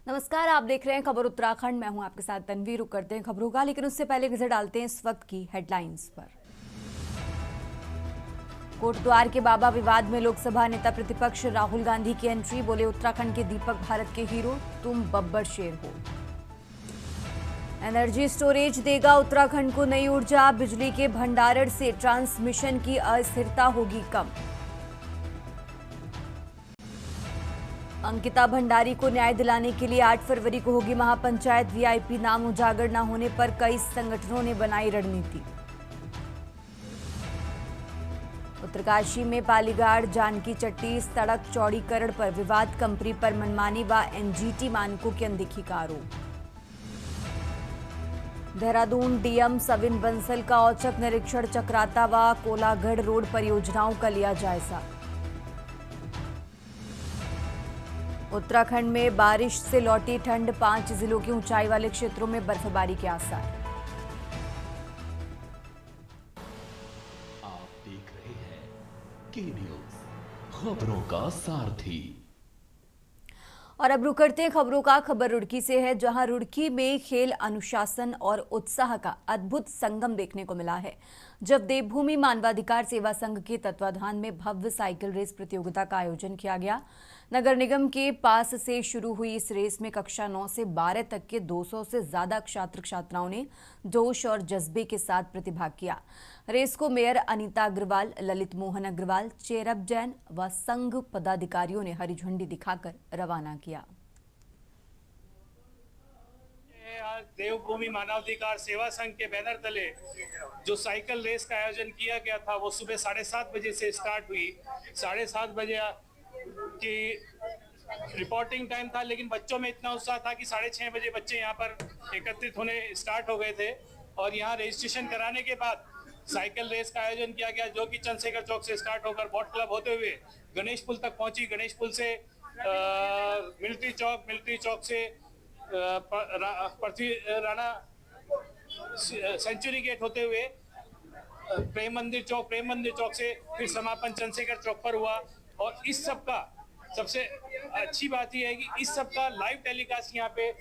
नमस्कार, आप देख रहे हैं खबर उत्तराखंड। मैं हूं आपके साथ तन्वी। रुक करते हैं खबरों का, लेकिन उससे पहले नजर डालते हैं इस वक्त की हेडलाइंस पर। कोटद्वार के बाबा विवाद में लोकसभा नेता प्रतिपक्ष राहुल गांधी की एंट्री। बोले, उत्तराखंड के दीपक भारत के हीरो, तुम बब्बर शेर हो। एनर्जी स्टोरेज देगा उत्तराखंड को नई ऊर्जा। बिजली के भंडारण से ट्रांसमिशन की अस्थिरता होगी कम। अंकिता भंडारी को न्याय दिलाने के लिए 8 फरवरी को होगी महापंचायत। वीआईपी नाम उजागर न होने पर कई संगठनों ने बनाई रणनीति। उत्तरकाशी में पालीगाड़ जानकी चट्टी सड़क चौड़ीकरण पर विवाद। कंपनी पर मनमानी व एनजीटी मानकों की अनदेखी का आरोप। देहरादून डीएम सविन बंसल का औचक निरीक्षण। चक्राता व कोलागढ़ रोड परियोजनाओं का लिया जायजा। उत्तराखंड में बारिश से लौटी ठंड। 5 जिलों के ऊंचाई वाले क्षेत्रों में बर्फबारी के आसार। आप देख रहे हैं के न्यूज, खबरों का सारथी। और अब रुक करते हैं खबरों का। खबर रुड़की से है, जहां रुड़की में खेल, अनुशासन और उत्साह का अद्भुत संगम देखने को मिला है, जब देवभूमि मानवाधिकार सेवा संघ के तत्वाधान में भव्य साइकिल रेस प्रतियोगिता का आयोजन किया गया। नगर निगम के पास से शुरू हुई इस रेस में कक्षा 9 से 12 तक के 200 से ज्यादा छात्र छात्राओं ने जोश और जज्बे के साथ प्रतिभाग किया। रेस को मेयर अनीता अग्रवाल, ललित मोहन अग्रवाल, चेरब जैन व संघ पदाधिकारियों ने हरी झंडी दिखाकर रवाना किया। आज देवभूमि मानवाधिकार सेवा संघ के बैनर तले जो साइकिल रेस का आयोजन किया गया था, वो सुबह 7:30 बजे से स्टार्ट हुई। 7:30 बजे की रिपोर्टिंग टाइम था, लेकिन बच्चों में इतना उत्साह था कि 6:30 बजे बच्चे यहाँ पर एकत्रित होने स्टार्ट हो गए थे। और यहाँ रजिस्ट्रेशन कराने के बाद साइकिल रेस का आयोजन किया गया, जो कि चंद्रशेखर चौक से स्टार्ट होकर बोट क्लब होते हुए गणेश पुल तक पहुंची। गणेश पुल से मिलिट्री चौक से पृथ्वी राणा सेंचुरी गेट होते हुए प्रेम मंदिर चौक से फिर समापन चंद्रशेखर चौक पर हुआ। और इस सब का सबसे अच्छी बात यह है कि इस सब का लाइव टेलीकास्ट यहाँ पे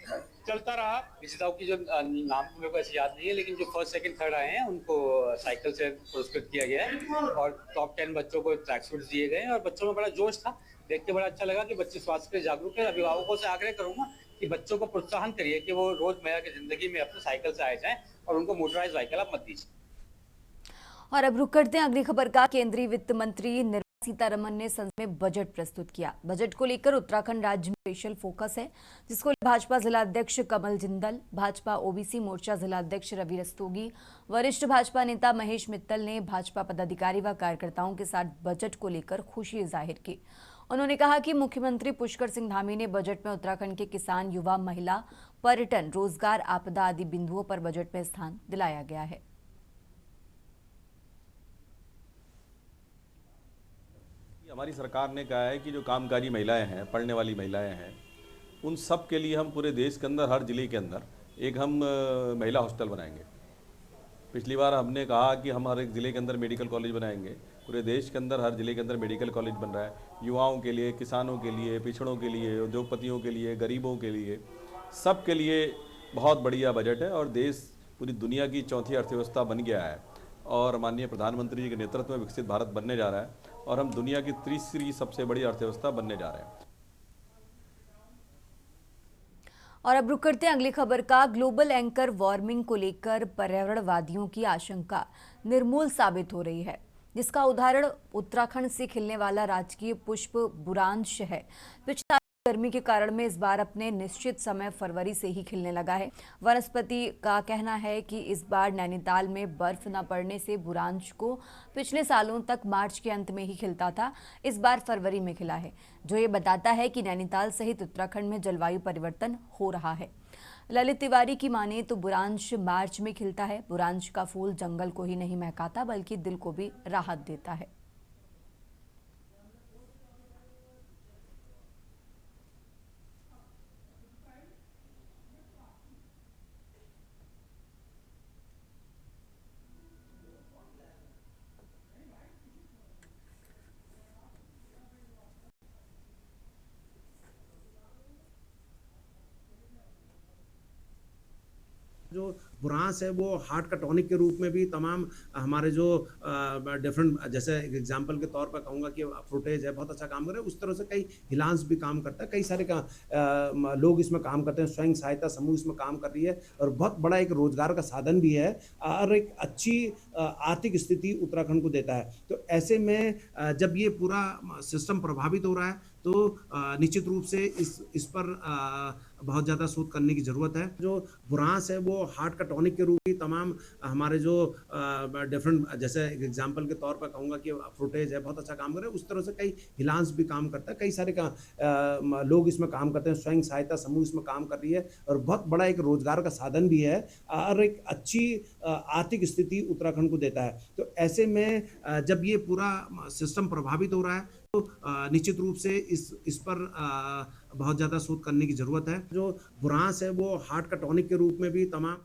चलता रहा। विजेताओं की जो नाम तो मेरे को ऐसे याद नहीं है, लेकिन जो फर्स्ट सेकंड थर्ड आए हैं उनको साइकिल से पुरस्कृत किया गया है। और टॉप 10 बच्चों को ट्रैक सूट्स दिए गए हैं और बच्चों में बड़ा जोश था। देख के बड़ा अच्छा लगा कि बच्चे स्वास्थ्य के जागरूक हैं। अभिभावकों से आग्रह करूंगा कि बच्चों को प्रोत्साहन करिए कि वो रोजमर्रा की जिंदगी में अपने साइकिल से आए जाएं और उनको मोटराइज व्हीकल आप मत दीजिए। और अब रुक करते हैं अगली खबर का। केंद्रीय वित्त मंत्री निर्मला सीतारमण ने संसद में बजट प्रस्तुत किया। बजट को लेकर उत्तराखंड राज्य में स्पेशल फोकस है, जिसको भाजपा जिला अध्यक्ष कमल जिंदल, भाजपा ओबीसी मोर्चा जिला अध्यक्ष रवि रस्तोगी, वरिष्ठ भाजपा नेता महेश मित्तल ने भाजपा पदाधिकारी व कार्यकर्ताओं के साथ बजट को लेकर खुशी जाहिर की। उन्होंने कहा कि मुख्यमंत्री पुष्कर सिंह धामी ने बजट में उत्तराखंड के किसान, युवा, महिला, पर्यटन, रोजगार, आपदा आदि बिंदुओं पर बजट में स्थान दिलाया गया है। हमारी सरकार ने कहा है कि जो कामकाजी महिलाएं हैं, पढ़ने वाली महिलाएं हैं, उन सब के लिए हम पूरे देश के अंदर, हर जिले के अंदर एक हम महिला हॉस्टल बनाएंगे। पिछली बार हमने कहा कि हम हर एक ज़िले के अंदर मेडिकल कॉलेज बनाएंगे। पूरे देश के अंदर हर जिले के अंदर मेडिकल कॉलेज बन रहा है, युवाओं के लिए, किसानों के लिए, पिछड़ों के लिए, उद्योगपतियों के लिए, गरीबों के लिए, सब के लिए बहुत बढ़िया बजट है। और देश पूरी दुनिया की चौथी अर्थव्यवस्था बन गया है और माननीय प्रधानमंत्री जी के नेतृत्व में विकसित भारत बनने जा रहा है और हम दुनिया की तीसरी सबसे बड़ी अर्थव्यवस्था बनने जा रहे हैं। और अब रुक करते हैं अगली खबर का। ग्लोबल एंकर वार्मिंग को लेकर पर्यावरणवादियों की आशंका निर्मूल साबित हो रही है, जिसका उदाहरण उत्तराखंड से खिलने वाला राजकीय पुष्प बुरांश है। पिछले गर्मी के कारण में इस बार अपने निश्चित समय फरवरी से ही खिलने लगा है। वनस्पति का कहना है कि इस बार नैनीताल में बर्फ न पड़ने से बुरांश को पिछले सालों तक मार्च के अंत में ही खिलता था, इस बार फरवरी में खिला है, जो ये बताता है कि नैनीताल सहित उत्तराखंड में जलवायु परिवर्तन हो रहा है। ललित तिवारी की माने तो बुरांश मार्च में खिलता है। बुरांश का फूल जंगल को ही नहीं महकाता, बल्कि दिल को भी राहत देता है। जो बुरांस है वो हार्ट का टॉनिक के रूप में भी तमाम हमारे जो डिफरेंट, जैसे एग्जांपल के तौर पर कहूँगा कि फ्रूटेज है, बहुत अच्छा काम कर रहे हैं। उस तरह से कई हिलांस भी काम करता है, कई सारे लोग इसमें काम करते हैं, स्वयं सहायता समूह इसमें काम कर रही है और बहुत बड़ा एक रोजगार का साधन भी है और एक अच्छी आर्थिक स्थिति उत्तराखंड को देता है। तो ऐसे में जब ये पूरा सिस्टम प्रभावित हो रहा है तो निश्चित रूप से इस पर बहुत ज़्यादा शोध करने की ज़रूरत है। जो बुरांस है वो हार्ट का टॉनिक के रूप में तमाम हमारे जो डिफरेंट, जैसे एग्जांपल के तौर पर कहूँगा कि फ्रूटेज है, बहुत अच्छा काम कर रहे हैं। उस तरह से कई हिलांस भी काम करता है, कई सारे लोग इसमें काम करते हैं, स्वयं सहायता समूह इसमें काम कर रही है और बहुत बड़ा एक रोजगार का साधन भी है और एक अच्छी आर्थिक स्थिति उत्तराखंड को देता है। तो ऐसे में जब ये पूरा सिस्टम प्रभावित हो रहा है तो निश्चित रूप से इस पर बहुत ज़्यादा शोध करने की ज़रूरत है। जो बुरांस है वो हार्ट का टॉनिक के रूप में भी तमाम।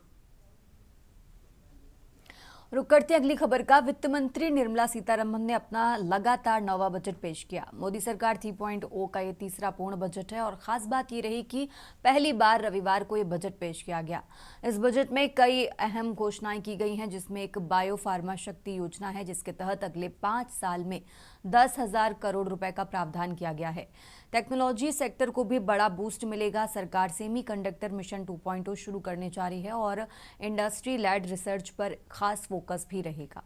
रुक करते अगली खबर का। वित्त मंत्री निर्मला सीतारमण ने अपना लगातार 9वां बजट पेश किया। मोदी सरकार 3.0 का ये तीसरा पूर्ण बजट है और खास बात ये रही कि पहली बार रविवार को ये बजट पेश किया गया। इस बजट में कई अहम घोषणाएं की गई हैं, जिसमें एक बायो फार्मा शक्ति योजना है, जिसके तहत अगले 5 साल में 10,000 करोड़ रुपए का प्रावधान किया गया है। टेक्नोलॉजी सेक्टर को भी बड़ा बूस्ट मिलेगा। सरकार सेमीकंडक्टर मिशन 2.0 शुरू करने जा रही है और इंडस्ट्री लेड रिसर्च पर खास फोकस भी रहेगा।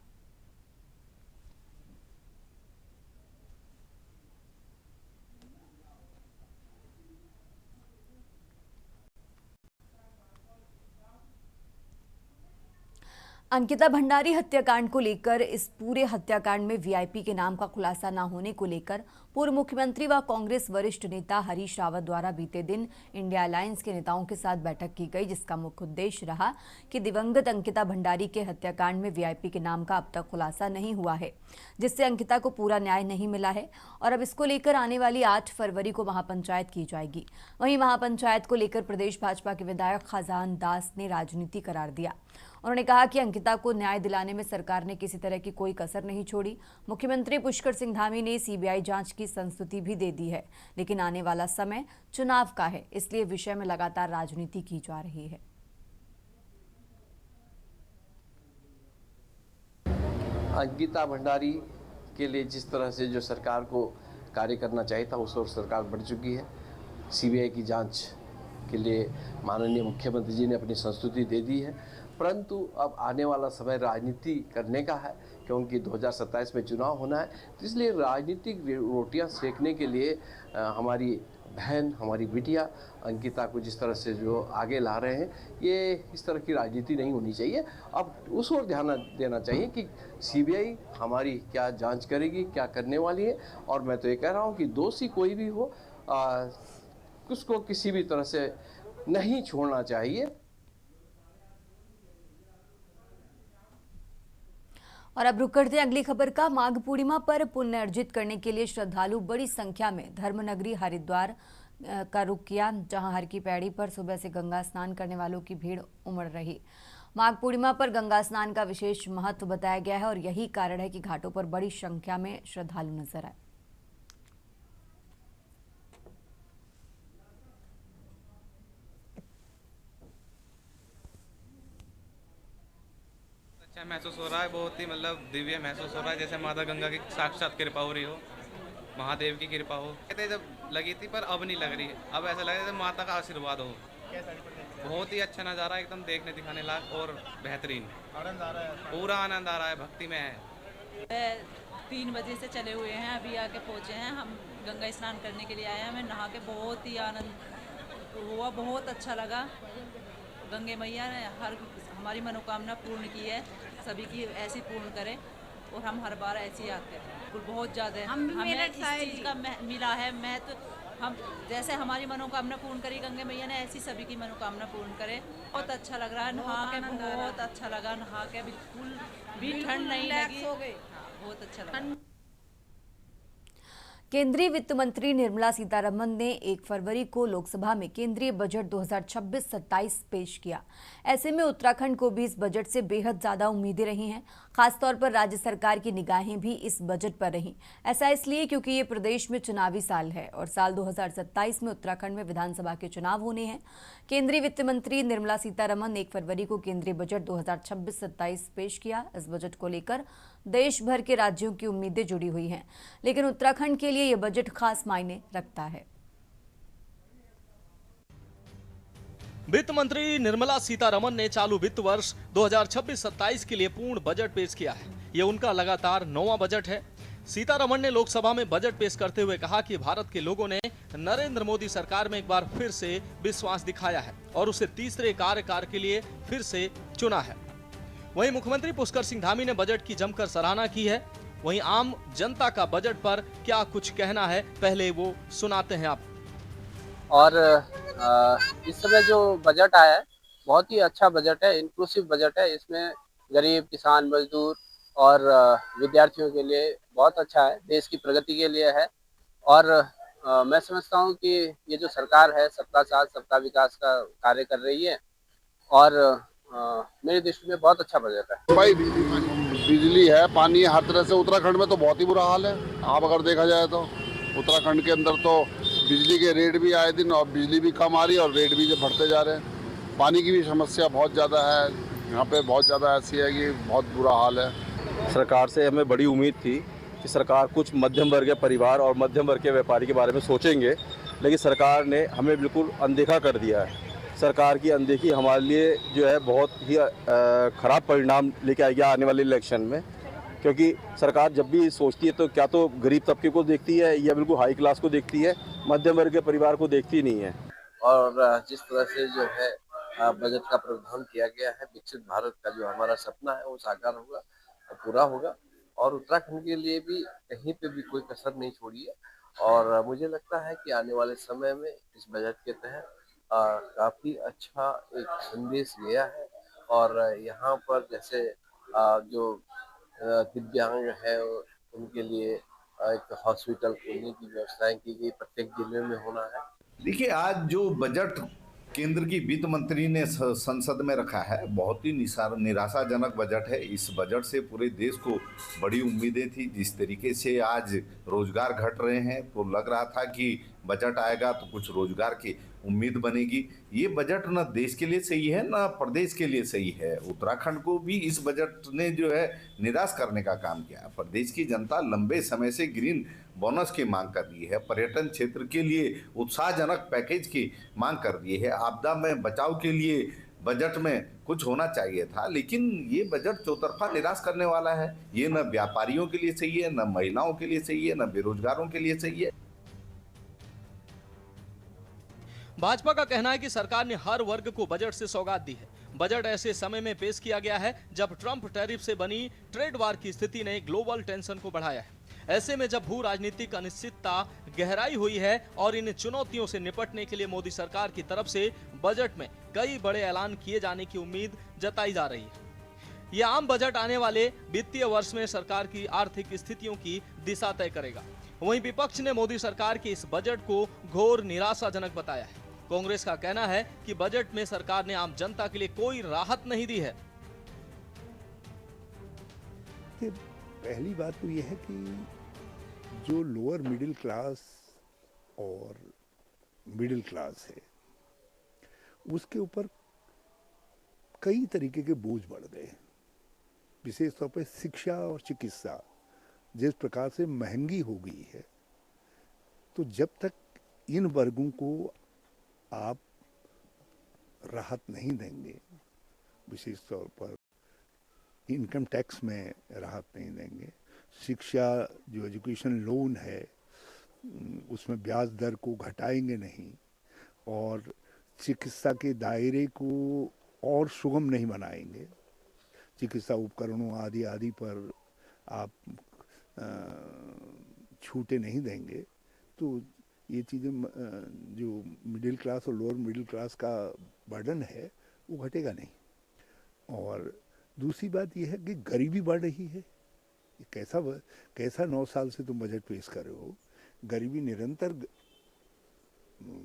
अंकिता भंडारी हत्याकांड को लेकर इस पूरे हत्याकांड में वीआईपी के नाम का खुलासा न होने को लेकर पूर्व मुख्यमंत्री व कांग्रेस वरिष्ठ नेता हरीश रावत द्वारा बीते दिन इंडिया अलायंस के नेताओं के साथ बैठक की गई, जिसका मुख्य उद्देश्य रहा कि दिवंगत अंकिता भंडारी के हत्याकांड में वीआईपी के नाम का अब तक खुलासा नहीं हुआ है, जिससे अंकिता को पूरा न्याय नहीं मिला है और अब इसको लेकर आने वाली 8 फरवरी को महापंचायत की जाएगी। वहीं महापंचायत को लेकर प्रदेश भाजपा के विधायक खजान दास ने राजनीति करार दिया। उन्होंने कहा कि अंकिता को न्याय दिलाने में सरकार ने किसी तरह की कोई कसर नहीं छोड़ी। मुख्यमंत्री पुष्कर सिंह धामी ने सीबीआई जांच की संस्तुति भी दे दी है, लेकिन आने वाला समय चुनाव का है, इसलिए विषय में लगातार राजनीति की जा रही है। अंकिता भंडारी के लिए जिस तरह से जो सरकार को कार्य करना चाहिए था, उस ओर सरकार बढ़ चुकी है। सीबीआई की जांच के लिए माननीय मुख्यमंत्री जी ने अपनी संस्तुति दे दी है, परंतु अब आने वाला समय राजनीति करने का है, क्योंकि 2027 में चुनाव होना है। तो इसलिए राजनीतिक रोटियां सेकने के लिए हमारी बहन, हमारी बिटिया अंकिता को जिस तरह से जो आगे ला रहे हैं, ये इस तरह की राजनीति नहीं होनी चाहिए। अब उस ओर ध्यान देना चाहिए कि सीबीआई हमारी क्या जांच करेगी, क्या करने वाली है। और मैं तो ये कह रहा हूँ कि दोषी कोई भी हो, उसको किसी भी तरह से नहीं छोड़ना चाहिए। और अब रुक करते हैं अगली खबर का। माघ पूर्णिमा पर पुण्य अर्जित करने के लिए श्रद्धालु बड़ी संख्या में धर्मनगरी हरिद्वार का रुख किया, जहां हर की पैड़ी पर सुबह से गंगा स्नान करने वालों की भीड़ उमड़ रही। माघ पूर्णिमा पर गंगा स्नान का विशेष महत्व बताया गया है और यही कारण है कि घाटों पर बड़ी संख्या में श्रद्धालु नजर आए। अच्छा महसूस हो रहा है, बहुत ही मतलब दिव्य महसूस हो रहा है, जैसे माता गंगा की साक्षात कृपा हो रही हो, महादेव की कृपा हो। कहते जब लगी थी पर अब नहीं लग रही है, अब ऐसा लग रहा है जैसे माता का आशीर्वाद हो। बहुत ही अच्छा नज़ारा, एकदम देखने दिखाने लायक और बेहतरीन। आनंद आ रहा है, पूरा आनंद आ रहा है, भक्ति में है। 3 बजे से चले हुए हैं, अभी आके पहुँचे हैं। हम गंगा स्नान करने के लिए आए हैं। हमें नहा के बहुत ही आनंद हुआ, बहुत अच्छा लगा। गंगे मैया ने हमारी मनोकामना पूर्ण की है, सभी की ऐसी पूर्ण करे और हम हर बार ऐसे ही आते हैं। बहुत ज़्यादा हमें इस चीज़ का मिला है। मैं तो हम जैसे हमारी मनोकामना पूर्ण करी गंगे मैया ने, ऐसी सभी की मनोकामना पूर्ण करे। बहुत अच्छा लग रहा है, नहा के बहुत अच्छा लगा। नहा के बिल्कुल भी ठंड नहीं लगी, बहुत अच्छा लगा। केंद्रीय वित्त मंत्री निर्मला सीतारमण ने 1 फरवरी को लोकसभा में केंद्रीय बजट 2026-27 पेश किया। ऐसे में उत्तराखंड को भी इस बजट से बेहद ज्यादा उम्मीदें रही हैं। खासतौर पर राज्य सरकार की निगाहें भी इस बजट पर रहीं। ऐसा इसलिए क्योंकि ये प्रदेश में चुनावी साल है और साल 2027 में उत्तराखंड में विधानसभा के चुनाव होने हैं। केंद्रीय वित्त मंत्री निर्मला सीतारमण ने 1 फरवरी को केंद्रीय बजट 2026-27 पेश किया। इस बजट को लेकर देश भर के राज्यों की उम्मीदें जुड़ी हुई हैं, लेकिन उत्तराखंड के लिए यह बजट खास मायने रखता है। वित्त मंत्री निर्मला सीतारमण ने चालू वित्त वर्ष 2026-27 के लिए पूर्ण बजट पेश किया है। ये उनका लगातार 9वां बजट है। सीतारमण ने लोकसभा में बजट पेश करते हुए कहा कि भारत के लोगों ने नरेंद्र मोदी सरकार में एक बार फिर से विश्वास दिखाया है और उसे तीसरे कार्यकाल के लिए फिर से चुना है। वहीं मुख्यमंत्री पुष्कर सिंह धामी ने बजट की जमकर सराहना की है। वहीं आम जनता का बजट पर क्या कुछ कहना है, पहले वो सुनाते हैं आप। और इस समय जो बजट आया है बहुत ही अच्छा बजट है, इंक्लूसिव बजट है। इसमें गरीब, किसान, मजदूर और विद्यार्थियों के लिए बहुत अच्छा है, देश की प्रगति के लिए है। और मैं समझता हूँ कि ये जो सरकार है सबका साथ सबका विकास का कार्य कर रही है और मेरी दृष्टि में बहुत अच्छा बजट है। भाई बिजली है, पानी है, हर तरह से उत्तराखंड में तो बहुत ही बुरा हाल है। आप अगर देखा जाए तो उत्तराखंड के अंदर तो बिजली के रेट भी आए दिन और बिजली भी कम आ रही है और रेट भी बढ़ते जा रहे हैं। पानी की भी समस्या बहुत ज़्यादा है यहाँ पे, बहुत ज़्यादा ऐसी है कि बहुत बुरा हाल है। सरकार से हमें बड़ी उम्मीद थी कि सरकार कुछ मध्यम वर्ग के परिवार और मध्यम वर्ग के व्यापारी के बारे में सोचेंगे, लेकिन सरकार ने हमें बिल्कुल अनदेखा कर दिया है। सरकार की अनदेखी हमारे लिए जो है बहुत ही ख़राब परिणाम लेके आएगी आने वाले इलेक्शन में, क्योंकि सरकार जब भी सोचती है तो क्या तो गरीब तबके को देखती है या बिल्कुल हाई क्लास को देखती है, मध्यम वर्ग के परिवार को देखती नहीं है। और जिस तरह से जो है बजट का प्रावधान किया गया है, विकसित भारत का जो हमारा सपना है वो साकार होगा और पूरा होगा। और उत्तराखंड के लिए भी कहीं पे भी कोई कसर नहीं छोड़ी है। और मुझे लगता है कि आने वाले समय में इस बजट के तहत काफ़ी अच्छा एक संदेश गया है। और यहाँ पर जैसे जो दिव्यांग है उनके लिए एक हॉस्पिटल खोलने की व्यवस्थाएं की गई, प्रत्येक जिले में होना है। देखिए, आज जो बजट केंद्र की वित्त मंत्री ने संसद में रखा है बहुत ही निराशाजनक बजट है। इस बजट से पूरे देश को बड़ी उम्मीदें थी। जिस तरीके से आज रोजगार घट रहे हैं तो लग रहा था कि बजट आएगा तो कुछ रोजगार की उम्मीद बनेगी। ये बजट न देश के लिए सही है न प्रदेश के लिए सही है। उत्तराखंड को भी इस बजट ने जो है निराश करने का काम किया। प्रदेश की जनता लंबे समय से ग्रीन बोनस की मांग कर रही है, पर्यटन क्षेत्र के लिए उत्साहजनक पैकेज की मांग कर रही है, आपदा में बचाव के लिए बजट में कुछ होना चाहिए था। लेकिन ये बजट चौतरफा निराश करने वाला है। ये न व्यापारियों के लिए सही है, न महिलाओं के लिए सही है, न बेरोजगारों के लिए सही है। भाजपा का कहना है कि सरकार ने हर वर्ग को बजट से सौगात दी है। बजट ऐसे समय में पेश किया गया है जब ट्रंप टैरिफ से बनी ट्रेड वार की स्थिति ने ग्लोबल टेंशन को बढ़ाया है। ऐसे में जब भू राजनीतिक अनिश्चितता गहराई हुई है और इन चुनौतियों से निपटने के लिए मोदी सरकार की तरफ से बजट में कई बड़े ऐलान किए जाने की उम्मीद जताई जा रही है। यह आम बजट आने वाले वित्तीय वर्ष में सरकार की आर्थिक स्थितियों की दिशा तय करेगा। वहीं विपक्ष ने मोदी सरकार के इस बजट को घोर निराशाजनक बताया है। कांग्रेस का कहना है कि बजट में सरकार ने आम जनता के लिए कोई राहत नहीं दी है। पहली बात तो यह है कि जो लोअर मिडिल क्लास और मिडिल क्लास है उसके ऊपर कई तरीके के बोझ बढ़ गए। विशेष तौर पर शिक्षा और चिकित्सा जिस प्रकार से महंगी हो गई है, तो जब तक इन वर्गों को आप राहत नहीं देंगे, विशेष तौर पर इनकम टैक्स में राहत नहीं देंगे, शिक्षा जो एजुकेशन लोन है उसमें ब्याज दर को घटाएंगे नहीं, और चिकित्सा के दायरे को और सुगम नहीं बनाएंगे, चिकित्सा उपकरणों आदि आदि पर आप छूटे नहीं देंगे, तो ये चीज़ें जो मिडिल क्लास और लोअर मिडिल क्लास का बर्डन है वो घटेगा नहीं। और दूसरी बात यह है कि गरीबी बढ़ रही है। कैसा 9 साल से तुम बजट पेश कर रहे हो गरीबी निरंतर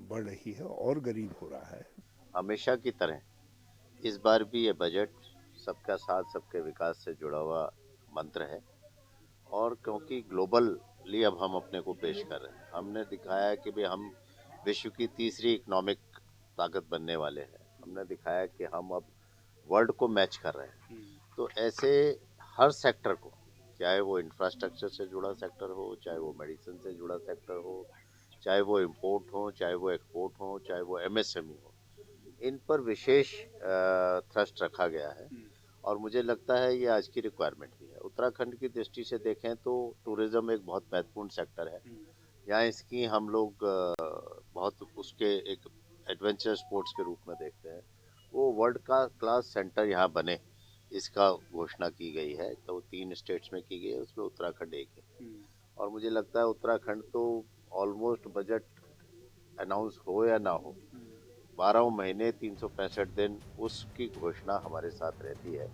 बढ़ रही है और गरीब हो रहा है। हमेशा की तरह इस बार भी ये बजट सबका साथ सबके विकास से जुड़ा हुआ मंत्र है, और क्योंकि ग्लोबली अब हम अपने को पेश कर रहे हैं, हमने दिखाया है कि भाई हम विश्व की तीसरी इकोनॉमिक ताकत बनने वाले हैं। हमने दिखाया कि हम अब वर्ल्ड को मैच कर रहे हैं। तो ऐसे हर सेक्टर को, चाहे वो इंफ्रास्ट्रक्चर से जुड़ा सेक्टर हो, चाहे वो मेडिसिन से जुड़ा सेक्टर हो, चाहे वो इंपोर्ट हो, चाहे वो एक्सपोर्ट हो, चाहे वो एमएसएमई हो, इन पर विशेष थ्रस्ट रखा गया है। और मुझे लगता है ये आज की रिक्वायरमेंट भी है। उत्तराखंड की दृष्टि से देखें तो टूरिज़्म एक बहुत महत्वपूर्ण सेक्टर है। यहाँ इसकी हम लोग बहुत उसके एक एडवेंचर स्पोर्ट्स के रूप में देखते हैं। वो वर्ल्ड का क्लास सेंटर यहाँ बने, इसका घोषणा की गई है। तो 3 स्टेट्स में की गई है, उसमें उत्तराखंड एक है। और मुझे लगता है उत्तराखंड तो ऑलमोस्ट बजट अनाउंस हो या ना हो, 12 महीने 365 दिन उसकी घोषणा हमारे साथ रहती है।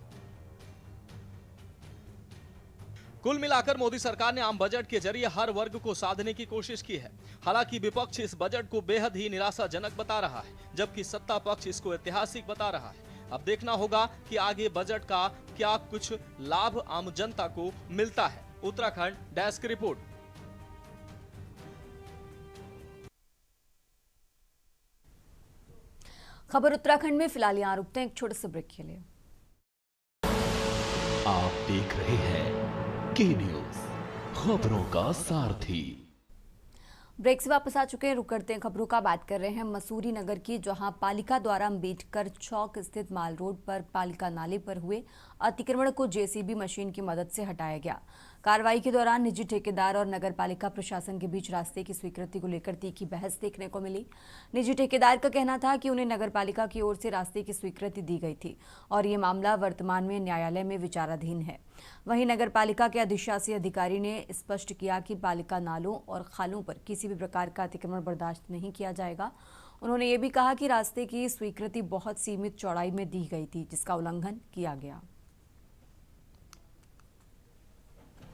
कुल मिलाकर मोदी सरकार ने आम बजट के जरिए हर वर्ग को साधने की कोशिश की है। हालांकि विपक्ष इस बजट को बेहद ही निराशाजनक बता रहा है, जबकि सत्ता पक्ष इसको ऐतिहासिक बता रहा है। अब देखना होगा कि आगे बजट का क्या कुछ लाभ आम जनता को मिलता है। Uttarakhand desk report. खबर उत्तराखंड में फिलहाल यहाँ रुकते हैं एक छोटे से ब्रेक के लिए। आप देख रहे हैं के न्यूज, खबरों का सारथी। ब्रेक से वापस आ चुके हैं, रुक करते हैं खबरों का। बात कर रहे हैं मसूरी नगर की, जहां पालिका द्वारा अम्बेडकर चौक स्थित माल रोड पर पालिका नाले पर हुए अतिक्रमण को जेसीबी मशीन की मदद से हटाया गया। कार्रवाई के दौरान निजी ठेकेदार और नगर पालिका प्रशासन के बीच रास्ते की स्वीकृति को लेकर तीखी बहस देखने को मिली। निजी ठेकेदार का कहना था कि उन्हें नगर पालिका की ओर से रास्ते की स्वीकृति दी गई थी और ये मामला वर्तमान में न्यायालय में विचाराधीन है। वहीं नगर पालिका के अधिशासी अधिकारी ने स्पष्ट किया कि पालिका नालों और खालों पर किसी भी प्रकार का अतिक्रमण बर्दाश्त नहीं किया जाएगा। उन्होंने ये भी कहा कि रास्ते की स्वीकृति बहुत सीमित चौड़ाई में दी गई थी, जिसका उल्लंघन किया गया।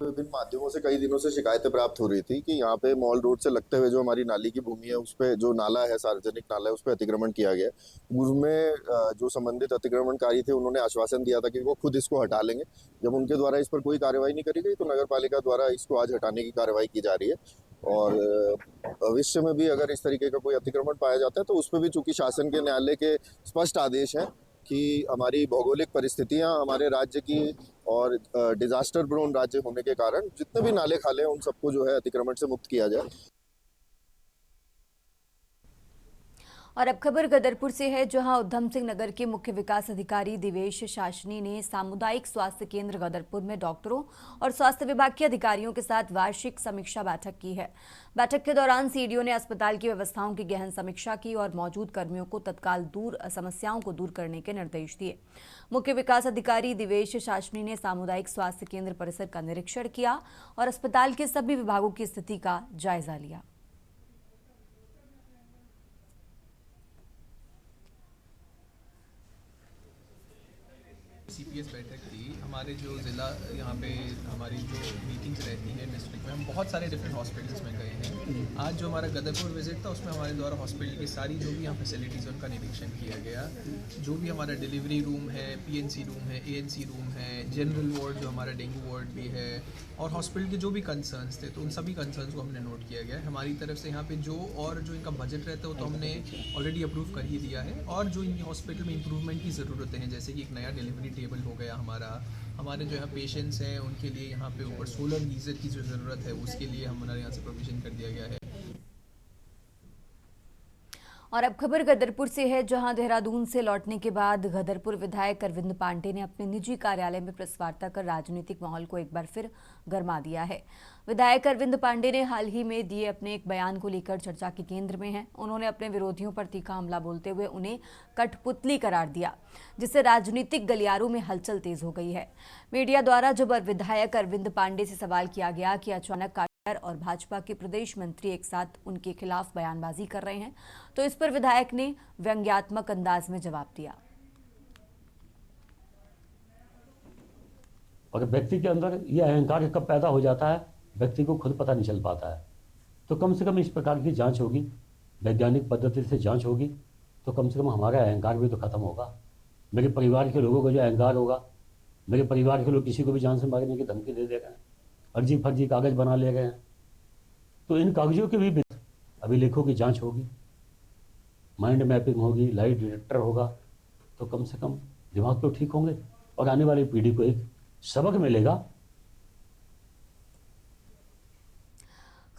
विभिन्न माध्यमों से कई दिनों से शिकायतें प्राप्त हो रही थी कि यहाँ पे मॉल रोड से लगते हुए जो हमारी नाली की भूमि है, उस पे जो नाला है, सार्वजनिक नाला है, उस पे अतिक्रमण किया गया। पूर्व में जो संबंधित अतिक्रमणकारी थे उन्होंने आश्वासन दिया था कि वो खुद इसको हटा लेंगे। जब उनके द्वारा इस पर कोई कार्रवाई नहीं करी गई तो नगर पालिका द्वारा इसको आज हटाने की कार्रवाई की जा रही है। और भविष्य में भी अगर इस तरीके का कोई अतिक्रमण पाया जाता है तो उस पर भी चूंकि शासन के न्यायालय के स्पष्ट आदेश हैं कि हमारी भौगोलिक परिस्थितियां हमारे राज्य की और डिजास्टर प्रोन राज्य होने के कारण जितने भी नाले खाले हैं उन सबको जो है अतिक्रमण से मुक्त किया जाए। और अब खबर गदरपुर से है, जहां उधम सिंह नगर के मुख्य विकास अधिकारी दिवेश शासनी ने सामुदायिक स्वास्थ्य केंद्र गदरपुर में डॉक्टरों और स्वास्थ्य विभाग के अधिकारियों के साथ वार्षिक समीक्षा बैठक की है। बैठक के दौरान सीडीओ ने अस्पताल की व्यवस्थाओं की गहन समीक्षा की और मौजूद कर्मियों को तत्काल समस्याओं को दूर करने के निर्देश दिए। मुख्य विकास अधिकारी दिवेश शासनी ने सामुदायिक स्वास्थ्य केंद्र परिसर का निरीक्षण किया और अस्पताल के सभी विभागों की स्थिति का जायजा लिया। सीपीएस बैठक थी। हमारे जो ज़िला यहाँ पे हमारी जो मीटिंग्स रहती है डिस्ट्रिक्ट में, हम बहुत सारे डिफरेंट हॉस्पिटल्स में गए हैं। आज जो हमारा गदरपुर विजिट था उसमें हमारे द्वारा हॉस्पिटल की सारी जो भी यहाँ फैसिलिटीज़ उनका निरीक्षण किया गया। जो भी हमारा डिलीवरी रूम है, पीएनसी रूम है, एएनसी रूम है, जनरल वार्ड जो हमारा डेंगू वार्ड भी है, और हॉस्पिटल के जो भी कंसर्न्स थे तो उन सभी कंसर्न्स को हमने नोट किया गया है। हमारी तरफ से यहाँ पे जो इनका बजट रहता है वो तो हमने ऑलरेडी अप्रूव कर ही दिया है। और जो इन हॉस्पिटल में इम्प्रूवमेंट की ज़रूरतें हैं, जैसे कि एक नया डिलीवरी टेबल हो गया, हमारे जो यहाँ पेशेंट्स हैं उनके लिए यहाँ पे ऊपर सोलर गीज़र की जो ज़रूरत है उसके लिए हमारे यहाँ से प्रोविजन कर दिया गया है। और अब खबर गदरपुर से है, जहां देहरादून से लौटने के बाद गदरपुर विधायक अरविंद पांडे ने अपने निजी कार्यालय में प्रेस वार्ता कर राजनीतिक माहौल को एक बार फिर गरमा दिया है। विधायक अरविंद पांडे ने हाल ही में दिए अपने एक बयान को लेकर चर्चा के केंद्र में हैं। उन्होंने अपने विरोधियों पर तीखा हमला बोलते हुए उन्हें कठपुतली करार दिया, जिससे राजनीतिक गलियारों में हलचल तेज हो गई है। मीडिया द्वारा जब विधायक अरविंद पांडे से सवाल किया गया कि अचानक और भाजपा के प्रदेश मंत्री एक साथ उनके खिलाफ बयानबाजी कर रहे हैं, तो इस पर विधायक ने व्यंग्यात्मक अंदाज में जवाब दिया। अगर व्यक्ति के अंदर यह अहंकार कब पैदा हो जाता है, व्यक्ति को खुद पता नहीं चल पाता है। तो कम से कम इस प्रकार की जांच होगी, वैज्ञानिक पद्धति से जांच होगी, तो कम से कम हमारा अहंकार भी तो खत्म होगा। मेरे परिवार के लोगों को जो अहंकार होगा, मेरे परिवार के लोग किसी को भी जान से मारने की धमकी दे रहे हैं, फर्जी फर्जी कागज बना ले रहे हैं, तो इन कागजों के भी अभिलेखों की जांच होगी, माइंड मैपिंग होगी, लाई डिटेक्टर होगा, तो कम से कम दिमाग तो ठीक होंगे और आने वाली पीढ़ी को एक सबक मिलेगा।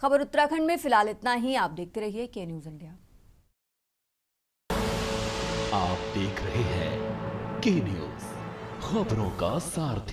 खबर उत्तराखंड में फिलहाल इतना ही। आप देखते रहिए के न्यूज़ इंडिया। आप देख रहे हैं के न्यूज़, खबरों का सारथी।